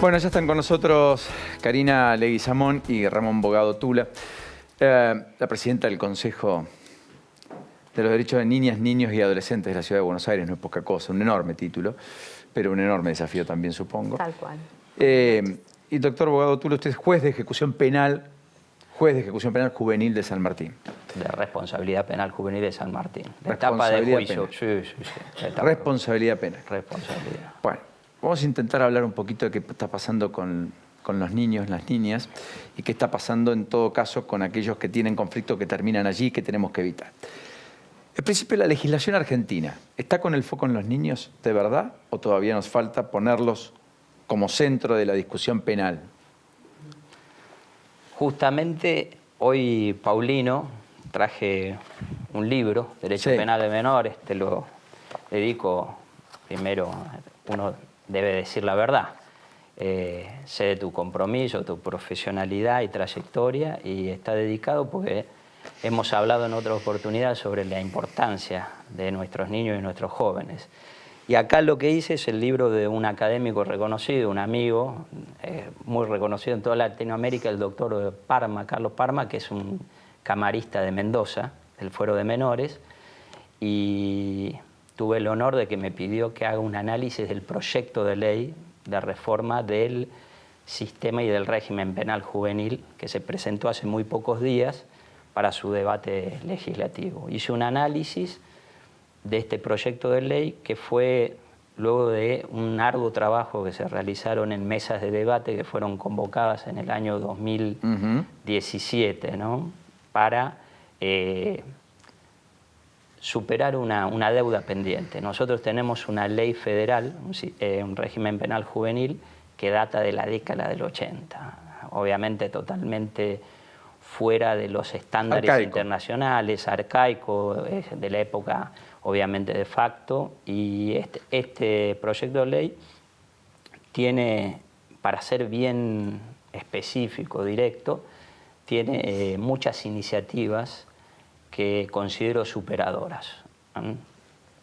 Bueno, ya están con nosotros Karina Leguizamón y Ramón Bogado Tula, la presidenta del Consejo de los Derechos de Niñas, Niños y Adolescentes de la Ciudad de Buenos Aires. No es poca cosa, un enorme título, pero un enorme desafío también, supongo. Tal cual. Y doctor Bogado Tula, usted es juez de ejecución penal juvenil de San Martín. De responsabilidad penal juvenil de San Martín. De etapa de juicio. Sí. Responsabilidad penal. Responsabilidad. Bueno, vamos a intentar hablar un poquito de qué está pasando con los niños, las niñas, y qué está pasando en todo caso con aquellos que tienen conflictos que terminan allí y que tenemos que evitar. En principio, la legislación argentina, ¿está con el foco en los niños de verdad o todavía nos falta ponerlos como centro de la discusión penal? Justamente hoy, Paulino, traje un libro, Derecho Penal de Menores, te lo dedico. Primero, uno debe decir la verdad. Sé de tu compromiso, tu profesionalidad y trayectoria, y está dedicado porque hemos hablado en otras oportunidades sobre la importancia de nuestros niños y nuestros jóvenes. Y acá lo que hice es el libro de un académico reconocido, un amigo muy reconocido en toda Latinoamérica, el doctor Parma, Carlos Parma, que es un camarista de Mendoza, del Fuero de Menores, y tuve el honor de que me pidió que haga un análisis del proyecto de ley de reforma del sistema y del régimen penal juvenil que se presentó hace muy pocos días para su debate legislativo. Hice un análisis de este proyecto de ley que fue luego de un arduo trabajo que se realizaron en mesas de debate que fueron convocadas en el año 2017, ¿no? Para superar una deuda pendiente. Nosotros tenemos una ley federal, un régimen penal juvenil que data de la década del 80, obviamente totalmente fuera de los estándares internacionales, arcaico, de la época obviamente de facto, y este proyecto de ley tiene, para ser bien específico, directo, tiene muchas iniciativas que considero superadoras.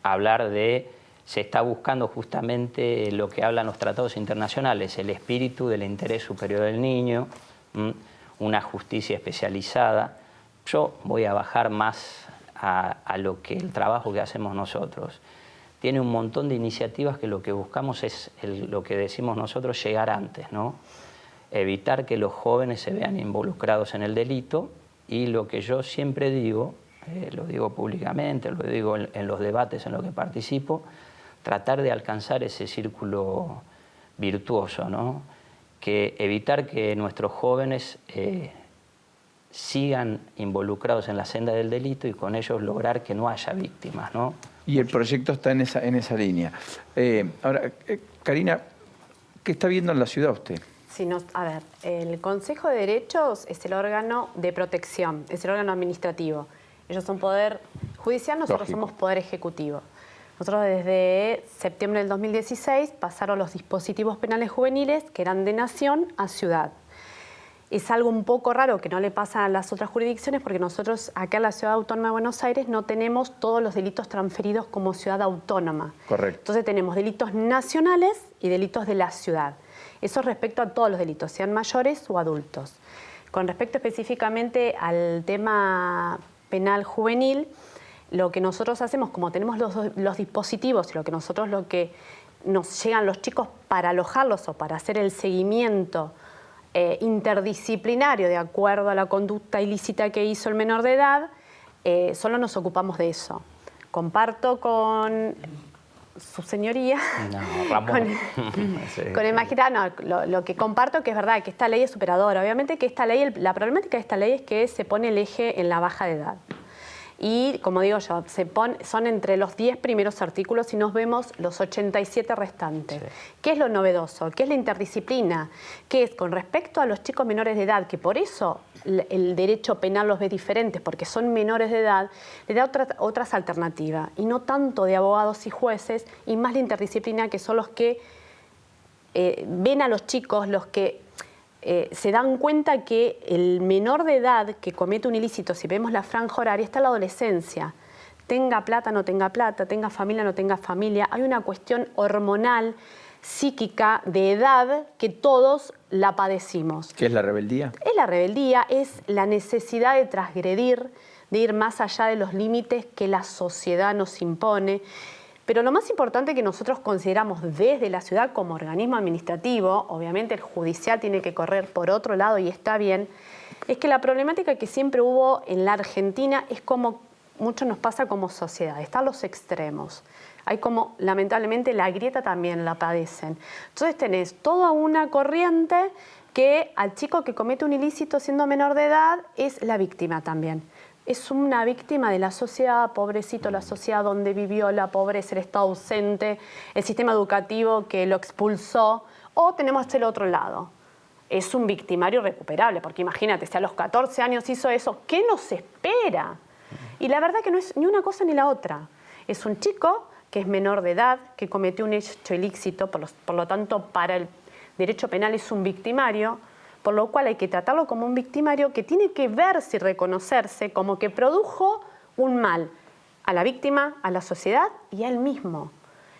Hablar de, se está buscando justamente lo que hablan los tratados internacionales, el espíritu del interés superior del niño, una justicia especializada. Yo voy a bajar más a lo que el trabajo que hacemos nosotros. Tiene un montón de iniciativas que lo que buscamos es lo que decimos nosotros, llegar antes, ¿no? Evitar que los jóvenes se vean involucrados en el delito, y lo que yo siempre digo, lo digo públicamente, lo digo en los debates en los que participo, tratar de alcanzar ese círculo virtuoso, ¿no? Que evitar que nuestros jóvenes sigan involucrados en la senda del delito y con ellos lograr que no haya víctimas, ¿no? Y el proyecto está en esa línea. Ahora, Karina, ¿qué está viendo en la ciudad usted? Sí, a ver, el Consejo de Derechos es el órgano de protección, es el órgano administrativo. Ellos son poder judicial, nosotros somos poder ejecutivo. Nosotros desde septiembre del 2016 pasaron los dispositivos penales juveniles que eran de nación a ciudad. Es algo un poco raro que no le pasa a las otras jurisdicciones porque nosotros acá en la Ciudad Autónoma de Buenos Aires no tenemos todos los delitos transferidos como ciudad autónoma. Correcto. Entonces tenemos delitos nacionales y delitos de la ciudad. Eso respecto a todos los delitos, sean mayores o adultos. Con respecto específicamente al tema penal juvenil, lo que nosotros hacemos, como tenemos los dispositivos y lo que nos llegan los chicos para alojarlos o para hacer el seguimiento interdisciplinario de acuerdo a la conducta ilícita que hizo el menor de edad, solo nos ocupamos de eso. Comparto con su señoría, con el magistrado, lo que comparto que es verdad, que esta ley es superadora. Obviamente que esta ley, la problemática de esta ley es que se pone el eje en la baja de edad. Y, como digo yo, son entre los 10 primeros artículos y nos vemos los 87 restantes. Sí. ¿Qué es lo novedoso? ¿Qué es la interdisciplina? ¿Qué es con respecto a los chicos menores de edad? Que por eso el derecho penal los ve diferentes, porque son menores de edad, le da otras alternativas. Y no tanto de abogados y jueces, y más la interdisciplina, que son los que ven a los chicos, los que se dan cuenta que el menor de edad que comete un ilícito, si vemos la franja horaria, está en la adolescencia. Tenga plata, no tenga plata, tenga familia, no tenga familia. Hay una cuestión hormonal psíquica de edad que todos la padecimos. ¿Qué es la rebeldía? Es la rebeldía, es la necesidad de transgredir, de ir más allá de los límites que la sociedad nos impone. Pero lo más importante que nosotros consideramos desde la ciudad como organismo administrativo, obviamente el judicial tiene que correr por otro lado y está bien, es que la problemática que siempre hubo en la Argentina es como mucho nos pasa como sociedad, están los extremos. Hay como, lamentablemente, la grieta también la padecen. Entonces tenés toda una corriente que al chico que comete un ilícito siendo menor de edad es la víctima también. Es una víctima de la sociedad, pobrecito, la sociedad donde vivió, la pobreza, el estado ausente, el sistema educativo que lo expulsó. O tenemos el otro lado. Es un victimario recuperable, porque imagínate, si a los 14 años hizo eso, ¿qué nos espera? Y la verdad que no es ni una cosa ni la otra. Es un chico que es menor de edad, que cometió un hecho ilícito, por lo tanto, para el derecho penal es un victimario, por lo cual hay que tratarlo como un victimario que tiene que verse y reconocerse como que produjo un mal a la víctima, a la sociedad y a él mismo.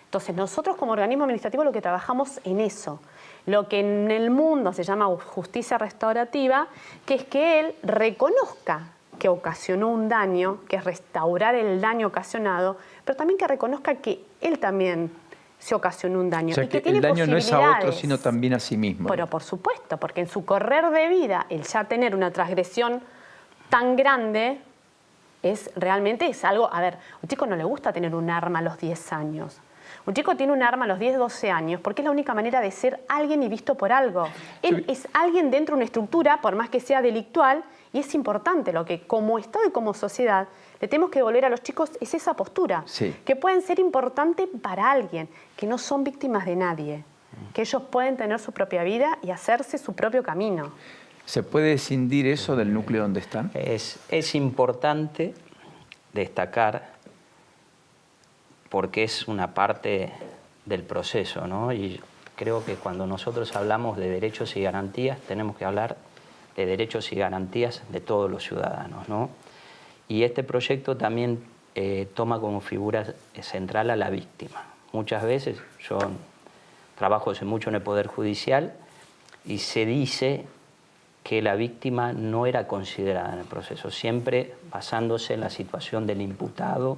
Entonces, nosotros como organismo administrativo lo que trabajamos en eso, lo que en el mundo se llama justicia restaurativa, que es que él reconozca que ocasionó un daño, que es restaurar el daño ocasionado, pero también que reconozca que él también se ocasionó un daño. O sea, y que que el tiene daño no es a otro, posibilidades. sino también a sí mismo. Pero por supuesto, porque en su correr de vida, el ya tener una transgresión tan grande, realmente es algo... A ver, a un chico no le gusta tener un arma a los 10 años. Un chico tiene un arma a los 10, 12 años porque es la única manera de ser alguien y visto por algo. Él es alguien dentro de una estructura, por más que sea delictual, y es importante lo que como Estado y como sociedad le tenemos que devolver a los chicos es esa postura, sí, que pueden ser importantes para alguien, que no son víctimas de nadie, que ellos pueden tener su propia vida y hacerse su propio camino. ¿Se puede escindir eso del núcleo donde están? Es importante destacar, porque es una parte del proceso, ¿no? Y creo que cuando nosotros hablamos de derechos y garantías, tenemos que hablar de derechos y garantías de todos los ciudadanos, ¿no? Y este proyecto también toma como figura central a la víctima. Muchas veces, yo trabajo hace mucho en el Poder Judicial y se dice que la víctima no era considerada en el proceso, siempre basándose en la situación del imputado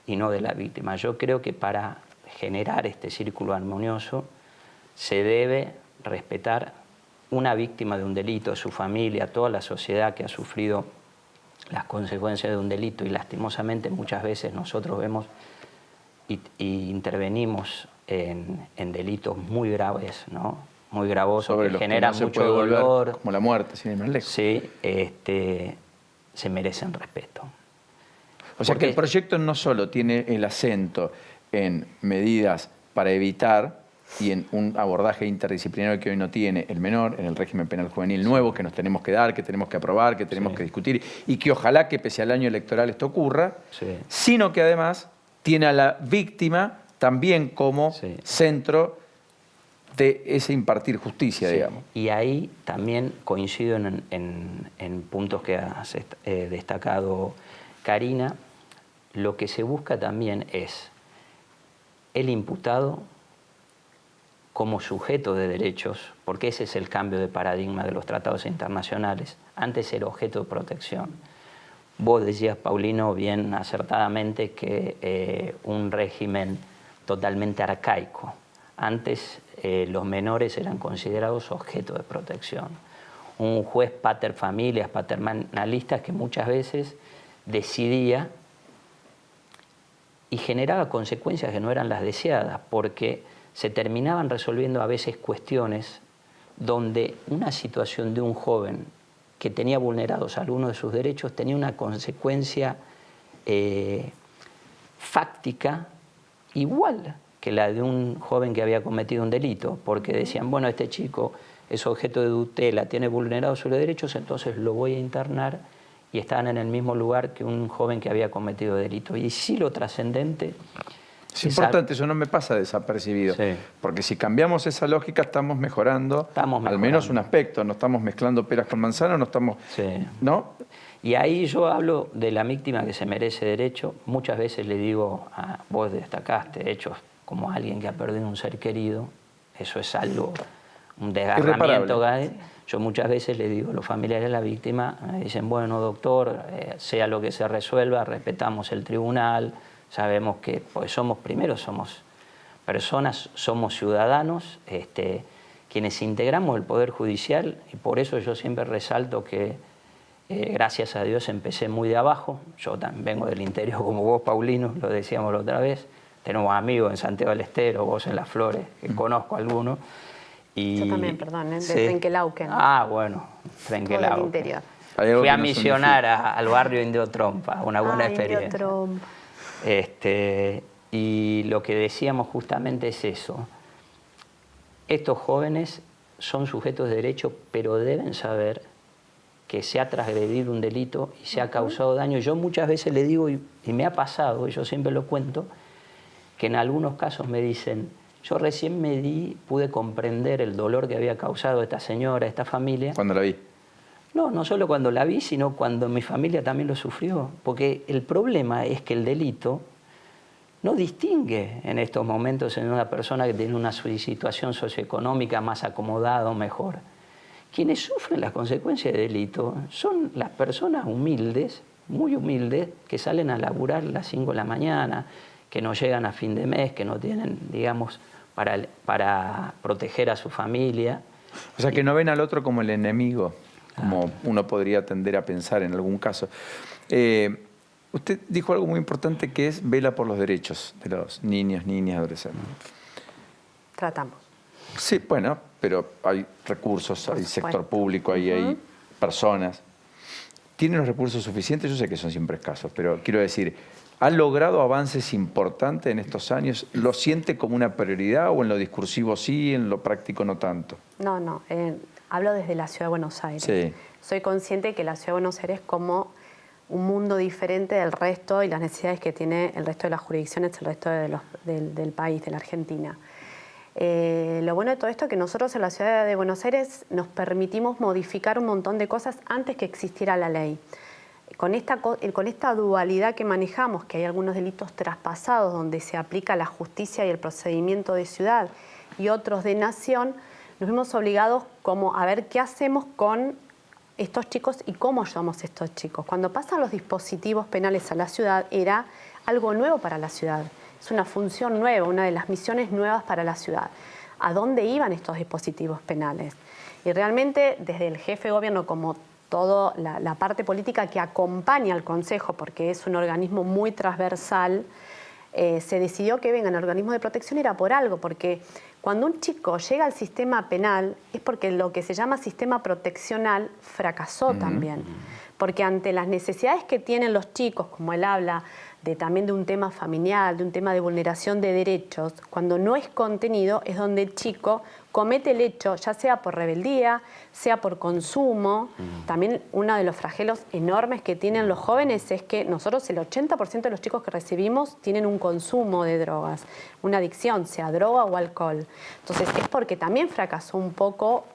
y no de la víctima. Yo creo que para generar este círculo armonioso se debe respetar una víctima de un delito, su familia, toda la sociedad que ha sufrido las consecuencias de un delito, y lastimosamente muchas veces nosotros vemos y intervenimos en delitos muy graves, ¿no? Muy gravosos, que generan mucho dolor, como la muerte, sin ir más lejos. Sí, se merecen respeto. O sea que el proyecto no solo tiene el acento en medidas para evitar y en un abordaje interdisciplinario que hoy no tiene el menor, en el régimen penal juvenil nuevo que nos tenemos que dar, que tenemos que aprobar, que tenemos que discutir y que ojalá que pese al año electoral esto ocurra, sino que además tiene a la víctima también como centro de ese impartir justicia, digamos. Y ahí también coincido en puntos que has destacado, Karina. Lo que se busca también es el imputado como sujeto de derechos, porque ese es el cambio de paradigma de los tratados internacionales. Antes era objeto de protección. Vos decías, Paulino, bien acertadamente, que un régimen totalmente arcaico. Antes los menores eran considerados objeto de protección. Un juez pater familias, paternalista, que muchas veces decidía y generaba consecuencias que no eran las deseadas, porque se terminaban resolviendo a veces cuestiones donde una situación de un joven que tenía vulnerados algunos de sus derechos tenía una consecuencia fáctica igual que la de un joven que había cometido un delito, porque decían, bueno, este chico es objeto de tutela, tiene vulnerados sus derechos, entonces lo voy a internar, y estaban en el mismo lugar que un joven que había cometido delito. Y sí, lo trascendente... Es importante, eso no me pasa desapercibido, porque si cambiamos esa lógica estamos mejorando, al menos un aspecto, no estamos mezclando peras con manzanas, no estamos... ¿no? Y ahí yo hablo de la víctima que se merece derecho. Muchas veces le digo, vos destacaste hechos como alguien que ha perdido un ser querido, eso es algo, un desgarramiento. Irreparable. Yo muchas veces le digo a los familiares de la víctima, me dicen, bueno, doctor, sea lo que se resuelva, respetamos el tribunal, sabemos que pues somos personas, somos ciudadanos, quienes integramos el Poder Judicial, y por eso yo siempre resalto que gracias a Dios empecé muy de abajo. Yo también vengo del interior como vos, Paulino, lo decíamos la otra vez. Tenemos amigos en Santiago del Estero, vos en Las Flores, que conozco algunos. Y, yo también, perdón, de sí. Trenquelauquen. Ah, bueno, Trenquelauquen. Todo el interior. Fui a misionar al barrio Indio Trompa, una buena experiencia. Indio Trompa. Y lo que decíamos justamente es eso. Estos jóvenes son sujetos de derecho, pero deben saber que se ha transgredido un delito y se ha causado daño. Yo muchas veces le digo, y me ha pasado, y yo siempre lo cuento, que en algunos casos me dicen, yo recién pude comprender el dolor que había causado esta señora, esta familia. Cuando la vi. No solo cuando la vi, sino cuando mi familia también lo sufrió. Porque el problema es que el delito no distingue en estos momentos en una persona que tiene una situación socioeconómica más acomodada o mejor. Quienes sufren las consecuencias del delito son las personas humildes, muy humildes, que salen a laburar a las 5 de la mañana, que no llegan a fin de mes, que no tienen, digamos, para proteger a su familia. O sea, que no ven al otro como el enemigo, como uno podría tender a pensar en algún caso. Usted dijo algo muy importante que es vela por los derechos de los niños, niñas, adolescentes. Tratamos. Sí, bueno, pero hay recursos, hay sector público, hay personas. ¿Tienen los recursos suficientes? Yo sé que son siempre escasos, pero quiero decir, ¿ha logrado avances importantes en estos años? ¿Lo siente como una prioridad o en lo discursivo sí, en lo práctico no tanto? No, hablo desde la Ciudad de Buenos Aires. Sí. Soy consciente que la Ciudad de Buenos Aires es como un mundo diferente del resto y las necesidades que tiene el resto de las jurisdicciones, el resto del país, de la Argentina. Lo bueno de todo esto es que nosotros en la Ciudad de Buenos Aires nos permitimos modificar un montón de cosas antes que existiera la ley. Con esta dualidad que manejamos, que hay algunos delitos traspasados donde se aplica la justicia y el procedimiento de ciudad y otros de nación, nos vimos obligados como a ver qué hacemos con estos chicos y cómo ayudamos a estos chicos. Cuando pasan los dispositivos penales a la ciudad era algo nuevo para la ciudad. Es una función nueva, una de las misiones nuevas para la ciudad. ¿A dónde iban estos dispositivos penales? Y realmente desde el jefe de gobierno como toda la parte política que acompaña al Consejo, porque es un organismo muy transversal, se decidió que vengan organismos de protección era por algo, porque cuando un chico llega al sistema penal es porque lo que se llama sistema proteccional fracasó también. Porque ante las necesidades que tienen los chicos, como él habla, también de un tema familiar, de un tema de vulneración de derechos, cuando no es contenido es donde el chico comete el hecho, ya sea por rebeldía, sea por consumo. También uno de los flagelos enormes que tienen los jóvenes es que nosotros el 80% de los chicos que recibimos tienen un consumo de drogas, una adicción, sea droga o alcohol. Entonces es porque también fracasó un poco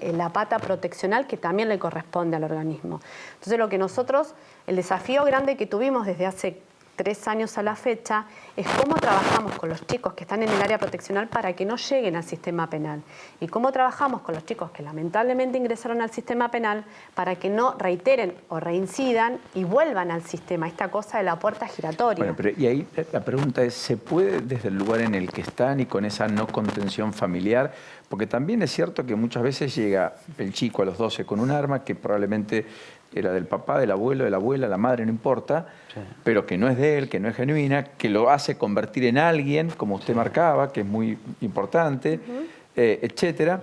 la pata proteccional que también le corresponde al organismo. Entonces lo que nosotros, el desafío grande que tuvimos desde hace 3 años a la fecha, es cómo trabajamos con los chicos que están en el área proteccional para que no lleguen al sistema penal. Y cómo trabajamos con los chicos que lamentablemente ingresaron al sistema penal para que no reiteren o reincidan y vuelvan al sistema, esta cosa de la puerta giratoria. Bueno, pero y ahí la pregunta es, ¿se puede desde el lugar en el que están y con esa no contención familiar? Porque también es cierto que muchas veces llega el chico a los 12 con un arma que probablemente era del papá, del abuelo, de la abuela, la madre, no importa, sí, pero que no es de él, que no es genuina, que lo hace convertir en alguien, como usted marcaba, que es muy importante, etcétera,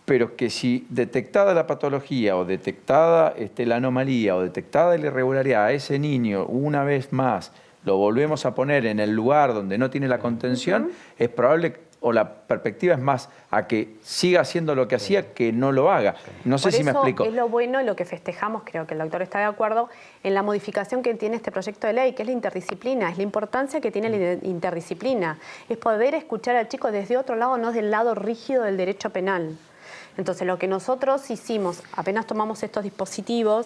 pero que si detectada la patología o detectada la anomalía o detectada la irregularidad a ese niño una vez más lo volvemos a poner en el lugar donde no tiene la contención, es probable o la perspectiva es más a que siga haciendo lo que hacía que no lo haga. No sé si me explico. Es lo bueno y lo que festejamos, creo que el doctor está de acuerdo, en la modificación que tiene este proyecto de ley, que es la interdisciplina, es la importancia que tiene la interdisciplina, es poder escuchar al chico desde otro lado, no del lado rígido del derecho penal. Entonces, lo que nosotros hicimos, apenas tomamos estos dispositivos,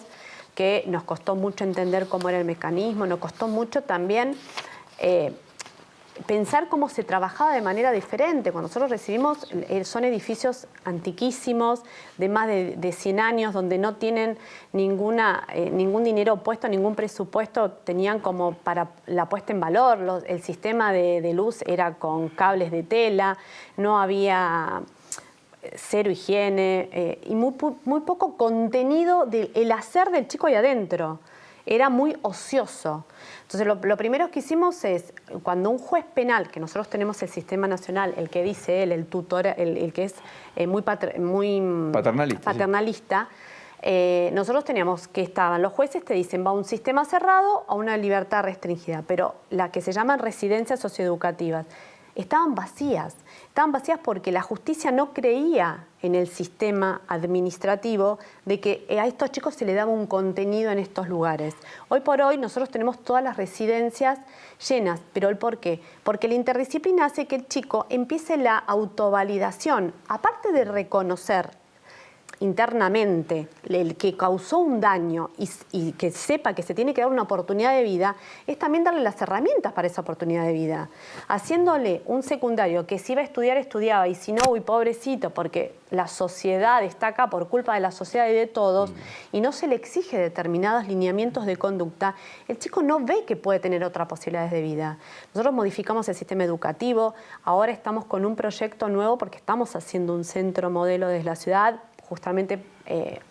que nos costó mucho entender cómo era el mecanismo, nos costó mucho también pensar cómo se trabajaba de manera diferente. Cuando nosotros recibimos, son edificios antiquísimos, de más de 100 años, donde no tienen ningún dinero puesto, ningún presupuesto, tenían como para la puesta en valor. El sistema de luz era con cables de tela, no había cero higiene y muy poco contenido del hacer del chico ahí adentro. Era muy ocioso. Entonces, lo primero que hicimos es, cuando un juez penal, que nosotros tenemos el sistema nacional, el que dice él, el tutor, el que es muy paternalista, sí. Nosotros teníamos que estaban, los jueces te dicen, va a un sistema cerrado o a una libertad restringida, pero las que se llaman residencias socioeducativas, estaban vacías porque la justicia no creía en el sistema administrativo de que a estos chicos se les daba un contenido en estos lugares. Hoy por hoy nosotros tenemos todas las residencias llenas, pero ¿el por qué? Porque la interdisciplina hace que el chico empiece la autovalidación, aparte de reconocer internamente el que causó un daño y que sepa que se tiene que dar una oportunidad de vida, es también darle las herramientas para esa oportunidad de vida. Haciéndole un secundario que si iba a estudiar, estudiaba, y si no, uy, pobrecito, porque la sociedad está acá por culpa de la sociedad y de todos, y no se le exige determinados lineamientos de conducta, el chico no ve que puede tener otras posibilidades de vida. Nosotros modificamos el sistema educativo, ahora estamos con un proyecto nuevo porque estamos haciendo un centro modelo desde la ciudad. Justamente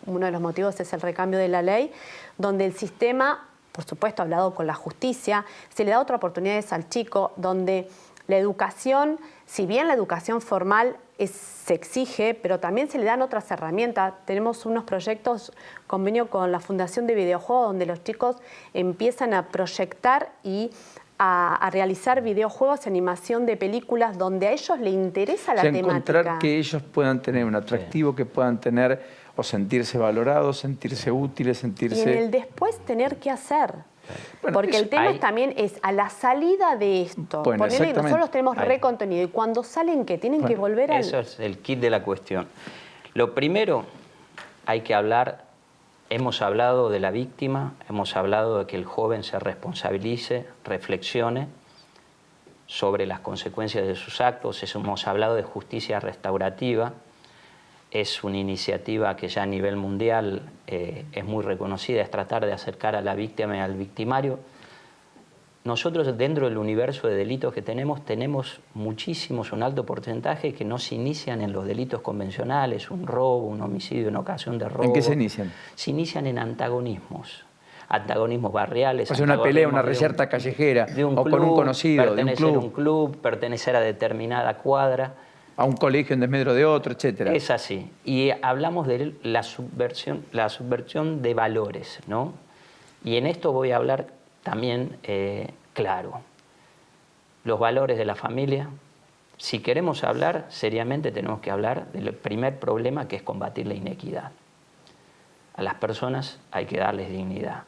uno de los motivos es el recambio de la ley, donde el sistema, por supuesto, hablado con la justicia, se le da otra oportunidad al chico, donde la educación, si bien la educación formal se exige, pero también se le dan otras herramientas. Tenemos unos proyectos, convenio con la Fundación de Videojuegos, donde los chicos empiezan a proyectar y a realizar videojuegos, animación de películas, donde a ellos les interesa la temática. Encontrar que ellos puedan tener un atractivo, que puedan tener o sentirse valorados, sentirse útiles, sentirse... Y en el después tener que hacer. Bueno, porque el tema también es a la salida de esto. Bueno, nosotros tenemos recontenido y cuando salen, ¿qué? Tienen que volver al... Eso es el kit de la cuestión. Lo primero, hay que hablar... Hemos hablado de la víctima, hemos hablado de que el joven se responsabilice, reflexione sobre las consecuencias de sus actos, hemos hablado de justicia restaurativa, es una iniciativa que ya a nivel mundial es muy reconocida, es tratar de acercar a la víctima y al victimario. Nosotros dentro del universo de delitos que tenemos muchísimos, un alto porcentaje que no se inician en los delitos convencionales, un robo, un homicidio, una ocasión de robo. ¿En qué se inician? Se inician en antagonismos barriales. O sea, una pelea, una reyerta callejera, o con un conocido, de un club. Pertenecer a un club, pertenecer a determinada cuadra. A un colegio en desmedro de otro, etcétera. Es así. Y hablamos de la subversión de valores, ¿no? Y en esto voy a hablar también, claro, los valores de la familia. Si queremos hablar seriamente, tenemos que hablar del primer problema, que es combatir la inequidad. A las personas hay que darles dignidad.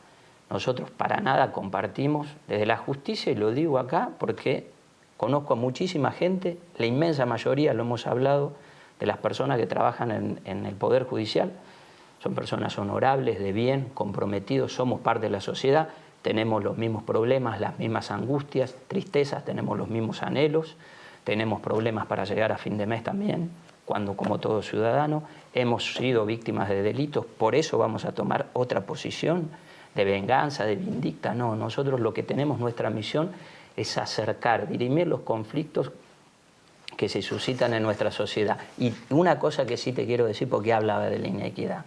Nosotros para nada compartimos desde la justicia, y lo digo acá porque conozco a muchísima gente, la inmensa mayoría, lo hemos hablado, de las personas que trabajan en el Poder Judicial, son personas honorables, de bien, comprometidos, somos parte de la sociedad, tenemos los mismos problemas, las mismas angustias, tristezas, tenemos los mismos anhelos, tenemos problemas para llegar a fin de mes también, cuando como todo ciudadano hemos sido víctimas de delitos, por eso vamos a tomar otra posición de venganza, de vindicta. No, nosotros lo que tenemos, nuestra misión es acercar, dirimir los conflictos que se suscitan en nuestra sociedad. Y una cosa que sí te quiero decir, porque hablaba de la inequidad,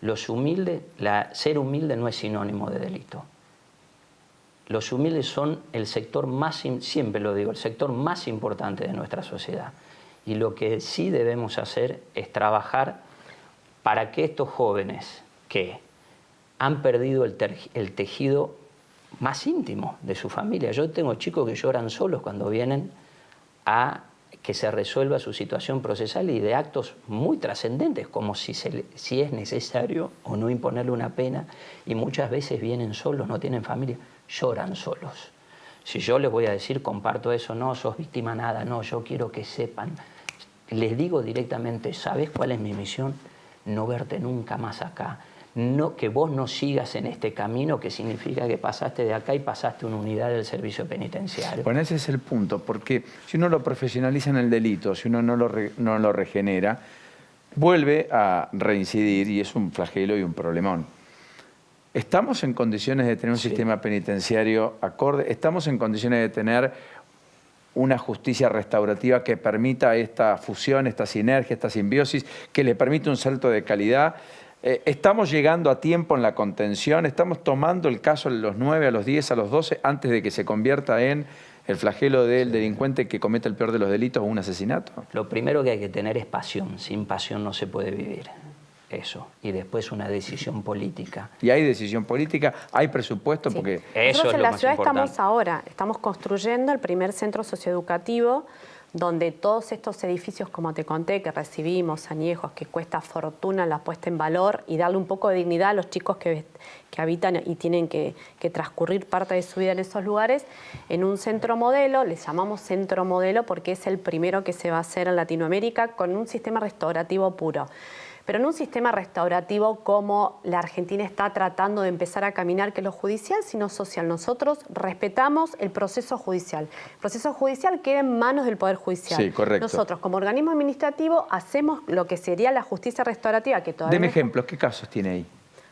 los humildes, ser humilde no es sinónimo de delito. Los humildes son el sector más, siempre lo digo, el sector más importante de nuestra sociedad. Y lo que sí debemos hacer es trabajar para que estos jóvenes que han perdido el tejido más íntimo de su familia. Yo tengo chicos que lloran solos cuando vienen a que se resuelva su situación procesal, y de actos muy trascendentes, como si es necesario o no imponerle una pena, y muchas veces vienen solos, no tienen familia, lloran solos. Si yo les voy a decir, comparto eso, no, sos víctima nada, no, yo quiero que sepan, les digo directamente, ¿sabes cuál es mi misión? No verte nunca más acá. no, que vos no sigas en este camino, que significa que pasaste de acá y pasaste una unidad del servicio penitenciario. Bueno, ese es el punto, porque si uno lo profesionaliza en el delito, si uno no lo regenera, vuelve a reincidir y es un flagelo y un problemón. ¿Estamos en condiciones de tener un sistema penitenciario acorde? ¿Estamos en condiciones de tener una justicia restaurativa que permita esta fusión, esta sinergia, esta simbiosis, que le permita un salto de calidad? ¿Estamos llegando a tiempo en la contención? ¿Estamos tomando el caso a los 9, a los 10, a los 12, antes de que se convierta en el flagelo del delincuente que comete el peor de los delitos o un asesinato? Lo primero que hay que tener es pasión. Sin pasión no se puede vivir. Eso. Y después una decisión política. Y hay decisión política, hay presupuesto, Sí. porque... Eso Nosotros es en lo la más ciudad importante. estamos construyendo el primer centro socioeducativo donde todos estos edificios, como te conté, que recibimos, añejos, que cuesta fortuna la puesta en valor y darle un poco de dignidad a los chicos que habitan y tienen que transcurrir parte de su vida en esos lugares, en un centro modelo, le llamamos centro modelo porque es el primero que se va a hacer en Latinoamérica con un sistema restaurativo puro. Pero en un sistema restaurativo como la Argentina está tratando de empezar a caminar, que es lo judicial, sino social. Nosotros respetamos el proceso judicial. El proceso judicial queda en manos del Poder Judicial. Sí, correcto. Nosotros, como organismo administrativo, hacemos lo que sería la justicia restaurativa, que todavía... Deme no... ejemplos, ¿qué casos tiene ahí?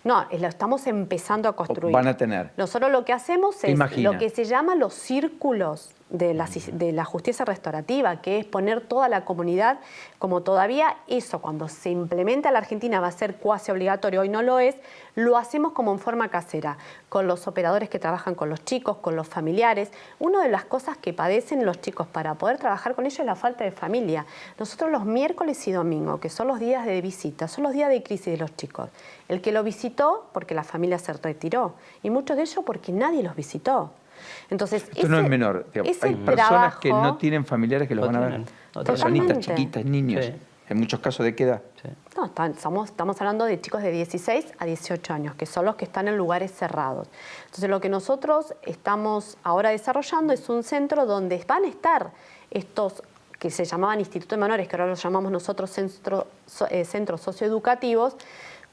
No, lo estamos empezando a construir. Van a tener. Nosotros lo que hacemos es Imagina. lo que se llama los círculos de la justicia restaurativa, que es poner toda la comunidad, como todavía eso cuando se implementa en la Argentina va a ser cuasi obligatorio, hoy no lo es, lo hacemos como en forma casera, con los operadores que trabajan con los chicos, con los familiares. Una de las cosas que padecen los chicos para poder trabajar con ellos es la falta de familia. Nosotros los miércoles y domingo, que son los días de visita, son los días de crisis de los chicos. El que lo visitó porque la familia se retiró y muchos de ellos porque nadie los visitó. Entonces, Esto no es menor. Digamos, hay personas que no tienen familiares que los van a ver. Personitas chiquitas, niños. Sí. En muchos casos, ¿de qué edad? Sí. No, estamos hablando de chicos de 16 a 18 años, que son los que están en lugares cerrados. Entonces, lo que nosotros estamos ahora desarrollando es un centro donde van a estar estos que se llamaban institutos de menores, que ahora los llamamos nosotros centros socioeducativos,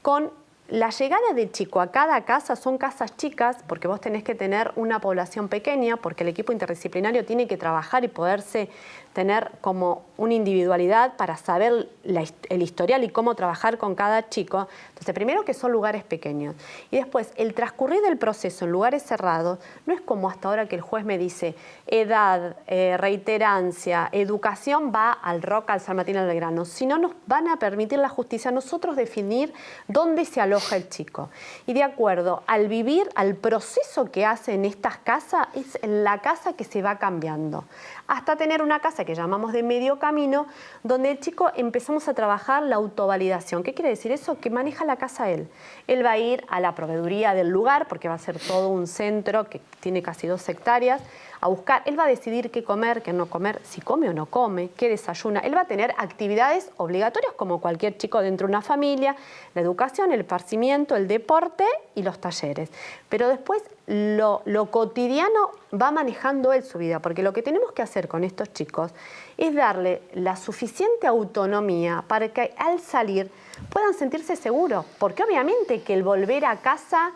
con la llegada del chico a cada casa. Son casas chicas porque vos tenés que tener una población pequeña, porque el equipo interdisciplinario tiene que trabajar y poderse tener como una individualidad para saber el historial y cómo trabajar con cada chico. Entonces, primero que son lugares pequeños. Y después, el transcurrir del proceso en lugares cerrados no es como hasta ahora que el juez me dice edad, reiterancia, educación va al Roca, al San Martín, al Belgrano, sino nos van a permitir la justicia a nosotros definir dónde se aloja el chico. Y de acuerdo al vivir, al proceso que hace en estas casas, es en la casa que se va cambiando. Hasta tener una casa que llamamos de medio camino, donde el chico empezamos a trabajar la autovalidación. ¿Qué quiere decir eso? Que maneja la casa él. Él va a ir a la proveeduría del lugar, porque va a ser todo un centro que tiene casi 2 hectáreas, a buscar. Él va a decidir qué comer, qué no comer, si come o no come, qué desayuna. Él va a tener actividades obligatorias como cualquier chico dentro de una familia, la educación, el esparcimiento, el deporte y los talleres. Pero después lo cotidiano va manejando él su vida, porque lo que tenemos que hacer con estos chicos es darle la suficiente autonomía para que al salir puedan sentirse seguros, porque obviamente que el volver a casa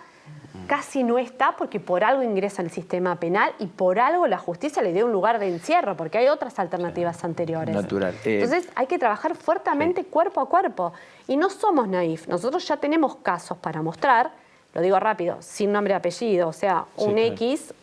casi no está, porque por algo ingresa en el sistema penal y por algo la justicia le dio un lugar de encierro, porque hay otras alternativas anteriores. Natural. Entonces hay que trabajar fuertemente cuerpo a cuerpo y no somos naif. Nosotros ya tenemos casos para mostrar, lo digo rápido, sin nombre y apellido, o sea, un claro. X,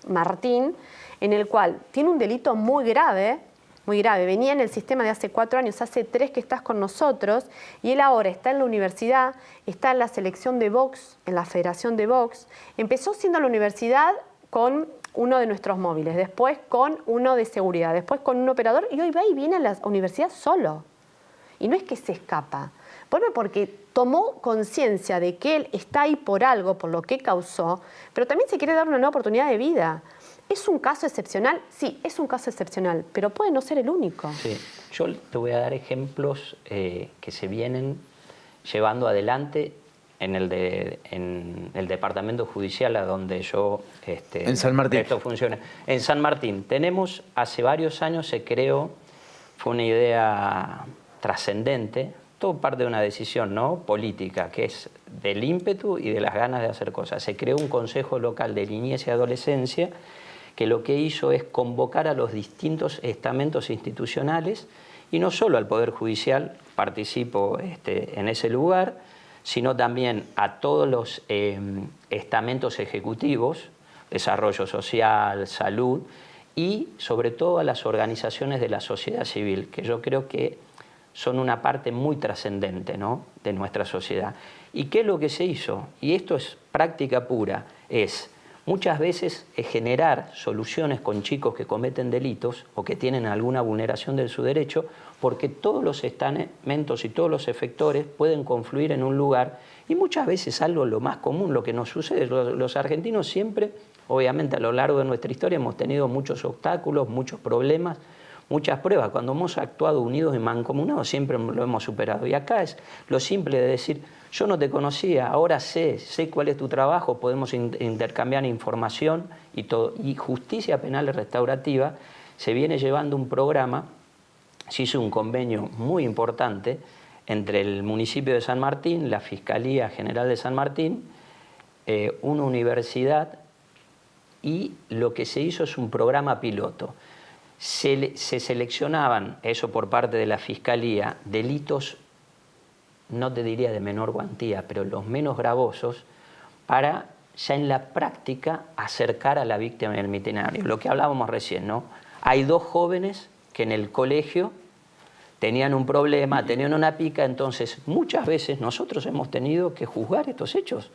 Martín, en el cual tiene un delito muy grave, venía en el sistema de hace 4 años, hace 3 que estás con nosotros, y él ahora está en la universidad, está en la selección de box, en la federación de box. Empezó siendo en la universidad con uno de nuestros móviles, después con uno de seguridad, después con un operador, y hoy va y viene a la universidad solo. Y no es que se escapa, vuelve porque tomó conciencia de que él está ahí por algo, por lo que causó, pero también se quiere dar una nueva oportunidad de vida. ¿Es un caso excepcional? Sí, es un caso excepcional, pero puede no ser el único. Sí, yo te voy a dar ejemplos que se vienen llevando adelante en el departamento judicial a donde yo en San Martín. Esto funciona. En San Martín tenemos, hace varios años se creó, fue una idea trascendente, todo parte de una decisión, ¿no?, política, que es del ímpetu y de las ganas de hacer cosas. Se creó un Consejo Local de Niñez y Adolescencia que lo que hizo es convocar a los distintos estamentos institucionales, y no solo al Poder Judicial, participo en ese lugar, sino también a todos los estamentos ejecutivos, desarrollo social, salud, y sobre todo a las organizaciones de la sociedad civil, que yo creo que son una parte muy trascendente, ¿no?, de nuestra sociedad. ¿Y qué es lo que se hizo? Y esto es práctica pura, es muchas veces generar soluciones con chicos que cometen delitos o que tienen alguna vulneración de su derecho, porque todos los estamentos y todos los efectores pueden confluir en un lugar, y muchas veces algo lo más común, lo que nos sucede, los argentinos siempre, obviamente a lo largo de nuestra historia hemos tenido muchos obstáculos, muchos problemas, muchas pruebas. Cuando hemos actuado unidos y mancomunados siempre lo hemos superado. Y acá es lo simple de decir, yo no te conocía, ahora sé cuál es tu trabajo, podemos intercambiar información y todo. Y Justicia Penal Restaurativa se viene llevando un programa, se hizo un convenio muy importante entre el municipio de San Martín, la Fiscalía General de San Martín, una universidad, y lo que se hizo es un programa piloto. Se seleccionaban, eso por parte de la Fiscalía, delitos, no te diría de menor cuantía, pero los menos gravosos, para ya en la práctica acercar a la víctima del itinerario. Lo que hablábamos recién, ¿no? Hay 2 jóvenes que en el colegio tenían un problema, tenían una pica, entonces muchas veces nosotros hemos tenido que juzgar estos hechos,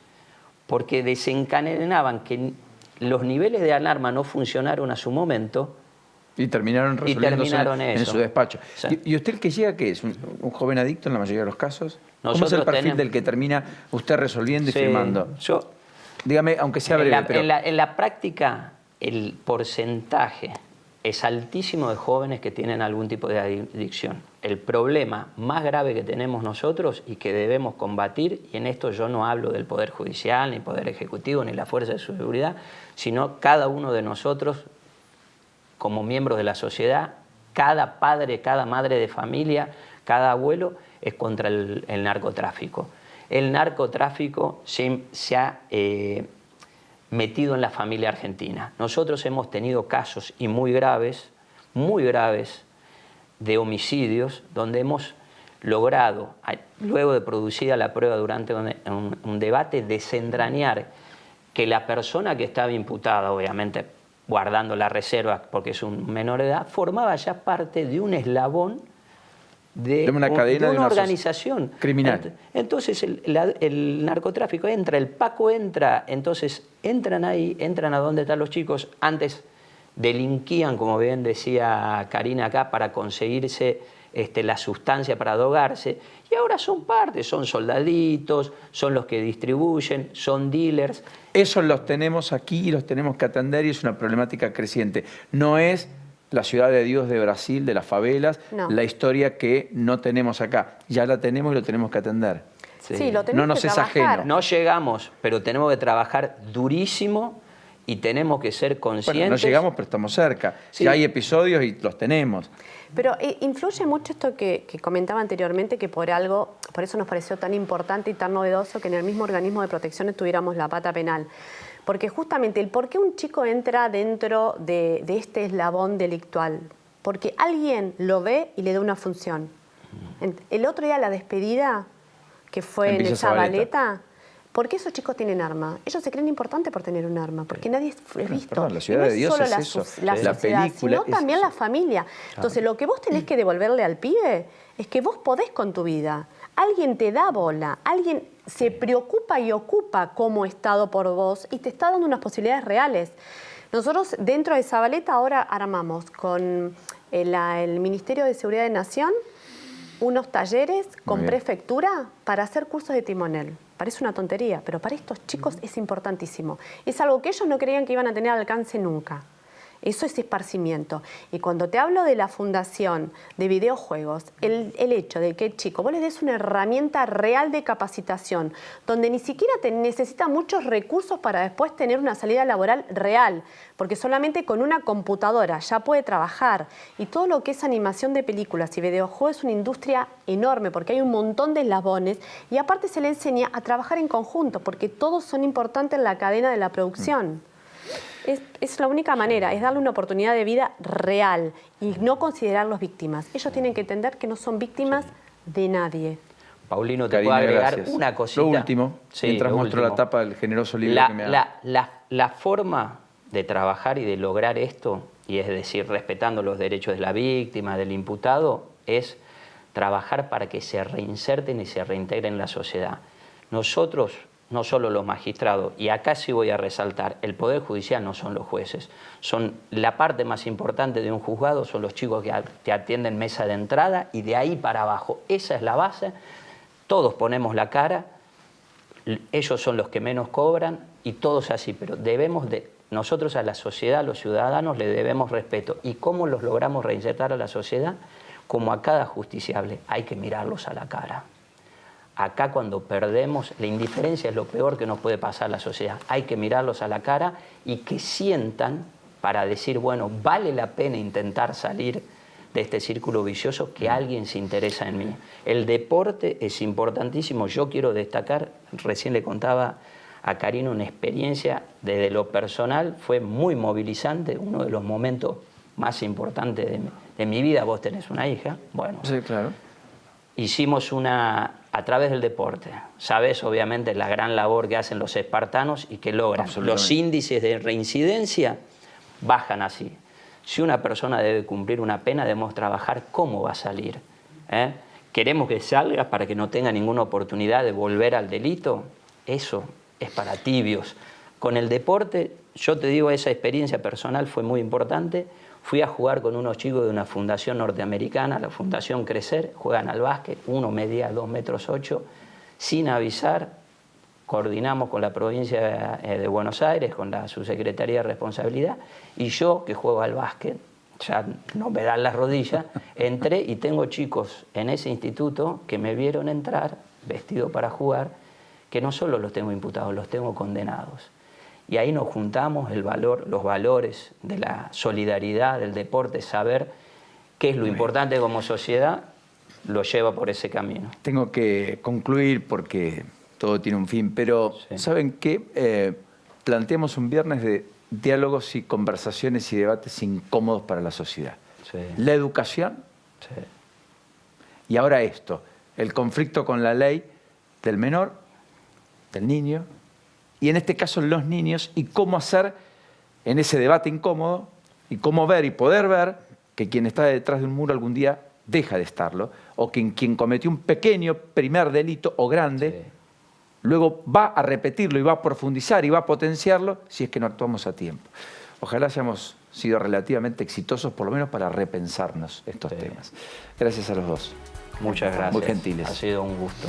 porque desencadenaban que los niveles de alarma no funcionaron a su momento. Y terminaron resolviéndose en su despacho. Sí. ¿Y usted el que llega qué es? ¿Un joven adicto en la mayoría de los casos? ¿Cómo es el perfil del que termina usted resolviendo y firmando? Dígame, aunque sea breve. En la práctica, el porcentaje es altísimo de jóvenes que tienen algún tipo de adicción. El problema más grave que tenemos nosotros y que debemos combatir, y en esto yo no hablo del Poder Judicial, ni Poder Ejecutivo, ni la Fuerza de Seguridad, sino cada uno de nosotros como miembros de la sociedad, cada padre, cada madre de familia, cada abuelo, es contra el narcotráfico. El narcotráfico se ha metido en la familia argentina. Nosotros hemos tenido casos, y muy graves, de homicidios, donde hemos logrado, luego de producida la prueba durante un debate, desentrañar que la persona que estaba imputada, obviamente guardando la reserva porque es un menor de edad, formaba ya parte de un eslabón de una cadena, de una organización criminal. Entonces el narcotráfico entra, el Paco entra, entonces entran ahí, entran a donde están los chicos. Antes delinquían, como bien decía Karina acá, para conseguirse la sustancia para drogarse, y ahora son parte, son soldaditos, son los que distribuyen, son dealers. Esos los tenemos aquí y los tenemos que atender, y es una problemática creciente. No es la ciudad de Dios de Brasil, de las favelas, no. La historia que no tenemos acá. Ya la tenemos y lo tenemos que atender. Sí, lo tenemos no nos que es ajeno. No llegamos, pero tenemos que trabajar durísimo y tenemos que ser conscientes. Bueno, no llegamos, pero estamos cerca. Sí. Ya hay episodios y los tenemos. Pero influye mucho esto que comentaba anteriormente, que por eso nos pareció tan importante y tan novedoso que en el mismo organismo de protección tuviéramos la pata penal. Porque justamente el por qué un chico entra dentro de este eslabón delictual, porque alguien lo ve y le da una función. El otro día la despedida, que fue en Zabaleta, ¿por qué esos chicos tienen arma? Ellos se creen importantes por tener un arma, porque nadie es visto. Perdón, la ciudad de Dios es eso. La sociedad, sino también la familia. Entonces, lo que vos tenés que devolverle al pibe es que vos podés con tu vida. Alguien te da bola, alguien se preocupa y ocupa como Estado por vos y te está dando unas posibilidades reales. Nosotros dentro de Zabaleta ahora armamos con el Ministerio de Seguridad de Nación unos talleres con prefectura para hacer cursos de timonel. Parece una tontería, pero para estos chicos es importantísimo. Es algo que ellos no creían que iban a tener alcance nunca. Eso es esparcimiento. Y cuando te hablo de la fundación de videojuegos, el hecho de que, chico, vos les des una herramienta real de capacitación, donde ni siquiera te necesita muchos recursos para después tener una salida laboral real, porque solamente con una computadora ya puede trabajar. Y todo lo que es animación de películas y videojuegos es una industria enorme, porque hay un montón de eslabones, y aparte se le enseña a trabajar en conjunto, porque todos son importantes en la cadena de la producción. Es la única manera, es darle una oportunidad de vida real y no considerarlos víctimas. Ellos tienen que entender que no son víctimas de nadie. Paulino, te puedo agregar una cosita. Lo último, mientras muestro la tapa del generoso libro que me ha... La forma de trabajar y de lograr esto, y es decir, respetando los derechos de la víctima, del imputado, es trabajar para que se reinserten y se reintegren en la sociedad. Nosotros, no solo los magistrados, y acá sí voy a resaltar, el Poder Judicial no son los jueces, son la parte más importante de un juzgado, son los chicos que te atienden mesa de entrada y de ahí para abajo. Esa es la base, todos ponemos la cara, ellos son los que menos cobran y todos así, pero nosotros a la sociedad, a los ciudadanos, le debemos respeto. ¿Y cómo los logramos reinsertar a la sociedad? Como a cada justiciable, hay que mirarlos a la cara. Acá cuando perdemos, la indiferencia es lo peor que nos puede pasar a la sociedad. Hay que mirarlos a la cara y que sientan para decir, bueno, vale la pena intentar salir de este círculo vicioso, que alguien se interesa en mí. El deporte es importantísimo. Yo quiero destacar, recién le contaba a Karina una experiencia desde lo personal, fue muy movilizante, uno de los momentos más importantes de mi vida. Vos tenés una hija, bueno. Sí, claro. Hicimos a través del deporte. Sabes, obviamente, la gran labor que hacen los espartanos y que logran. Los índices de reincidencia bajan así. Si una persona debe cumplir una pena, debemos trabajar cómo va a salir. ¿Queremos que salga para que no tenga ninguna oportunidad de volver al delito? Eso es para tibios. Con el deporte, yo te digo, esa experiencia personal fue muy importante. Fui a jugar con unos chicos de una fundación norteamericana, la Fundación Crecer, juegan al básquet, uno medía 2,8 metros, sin avisar, coordinamos con la provincia de Buenos Aires, con la subsecretaría de responsabilidad, y yo, que juego al básquet, ya no me dan las rodillas, entré y tengo chicos en ese instituto que me vieron entrar, vestido para jugar, que no solo los tengo imputados, los tengo condenados. Y ahí nos juntamos los valores de la solidaridad, del deporte, saber qué es lo importante como sociedad, lo lleva por ese camino. Tengo que concluir porque todo tiene un fin, pero sí. ¿Saben qué? Planteamos un viernes de diálogos y conversaciones y debates incómodos para la sociedad. Sí. La educación sí. Y ahora esto, el conflicto con la ley del menor, del niño, y en este caso los niños, y cómo hacer en ese debate incómodo, y cómo ver y poder ver que quien está detrás de un muro algún día deja de estarlo, o que quien cometió un pequeño primer delito o grande, sí. Luego va a repetirlo y va a profundizar y va a potenciarlo si es que no actuamos a tiempo. Ojalá hayamos sido relativamente exitosos, por lo menos para repensarnos estos temas. Gracias a los dos. Muchas gracias. Muy gentiles. Ha sido un gusto.